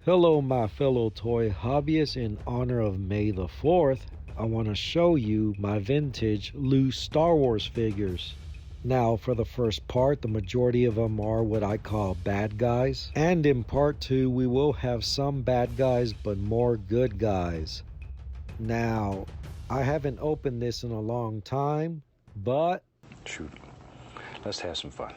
Hello, my fellow toy hobbyists. In honor of May the 4th, I want to show you my vintage loose Star Wars figures. Now, for the first part, the majority of them are what I call bad guys. And in part 2, we will have some bad guys, but more good guys. Now, I haven't opened this in a long time, but... Shoot. Let's have some fun.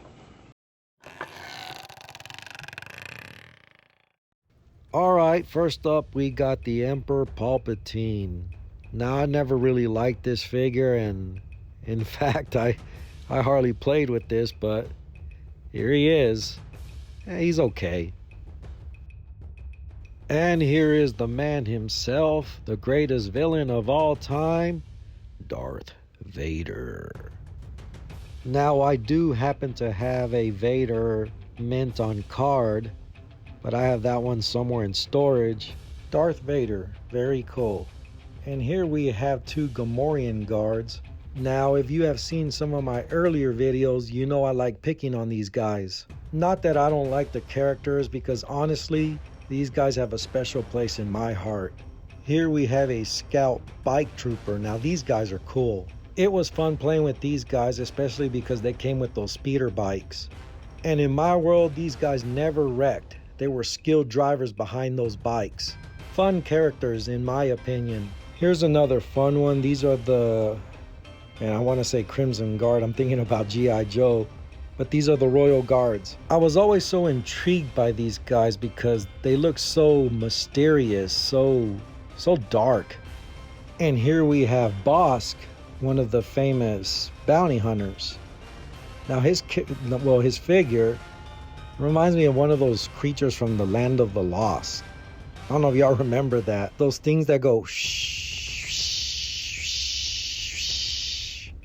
Alright, first up we got the Emperor Palpatine. Now, I never really liked this figure, and in fact, I hardly played with this, but here he is. He's okay. And here is the man himself, the greatest villain of all time, Darth Vader. Now, I do happen to have a Vader mint on card, but I have that one somewhere in storage. Darth Vader, very cool. And here we have two Gamorrean guards. Now, if you have seen some of my earlier videos, you know I like picking on these guys. Not that I don't like the characters, because honestly, these guys have a special place in my heart. Here we have a Scout Bike Trooper. Now, these guys are cool. It was fun playing with these guys, especially because they came with those speeder bikes. And in my world, these guys never wrecked. They were skilled drivers behind those bikes. Fun characters, in my opinion. Here's another fun one. These are the, and I want to say Crimson Guard. I'm thinking about G.I. Joe. But these are the Royal Guards. I was always so intrigued by these guys because they look so mysterious, so dark. And here we have Bossk, one of the famous bounty hunters. Now his figure reminds me of one of those creatures from the Land of the Lost. I don't know if y'all remember that. Those things that go shh.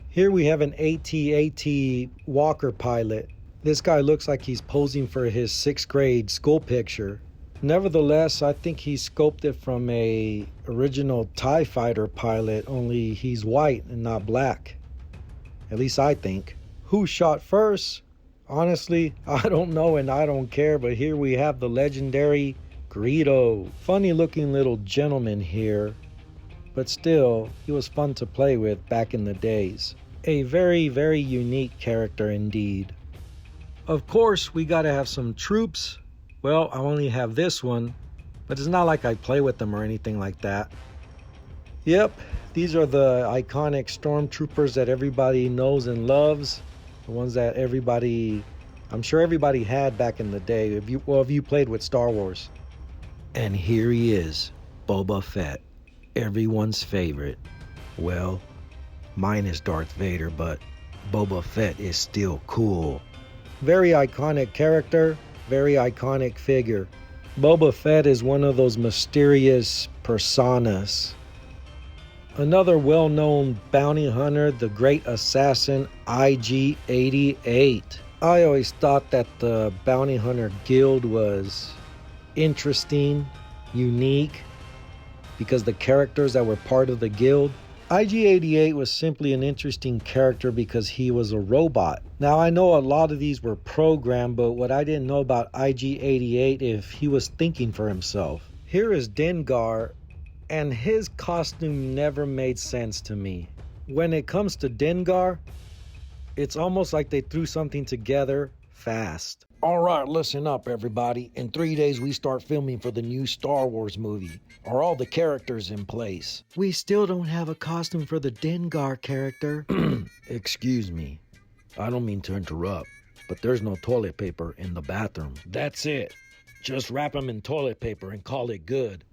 Here we have an AT-AT Walker pilot. This guy looks like he's posing for his 6th grade school picture. Nevertheless, I think he scoped it from a original TIE fighter pilot, only he's white and not black. At least I think. Who shot first? Honestly, I don't know and I don't care, but here we have the legendary Greedo. Funny looking little gentleman here, but still, he was fun to play with back in the days. A very, very unique character indeed. Of course, we gotta have some troops. Well, I only have this one, but it's not like I play with them or anything like that. Yep, these are the iconic stormtroopers that everybody knows and loves. The ones that I'm sure everybody had back in the day, if you played with Star Wars. And here he is, Boba Fett, everyone's favorite. Well, mine is Darth Vader, but Boba Fett is still cool. Very iconic character, very iconic figure. Boba Fett is one of those mysterious personas. Another well-known bounty hunter, the great assassin IG-88. I always thought that the bounty hunter guild was interesting, unique, because the characters that were part of the guild. IG-88 was simply an interesting character because he was a robot. Now, I know a lot of these were programmed, but what I didn't know about IG-88 if he was thinking for himself. Here is Dengar, and his costume never made sense to me. When it comes to Dengar, it's almost like they threw something together fast. All right, listen up, everybody. In 3 days, we start filming for the new Star Wars movie. Are all the characters in place? We still don't have a costume for the Dengar character. Excuse me. I don't mean to interrupt, but there's no toilet paper in the bathroom. That's it. Just wrap them in toilet paper and call it good.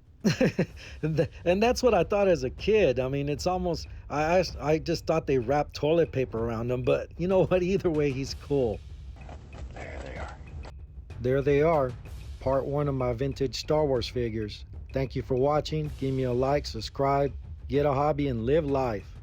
And that's what I thought as a kid. I mean, it's almost, I just thought they wrapped toilet paper around him, but you know what? Either way, he's cool. There they are. There they are. Part 1 of my vintage Star Wars figures. Thank you for watching. Give me a like, subscribe, get a hobby, and live life.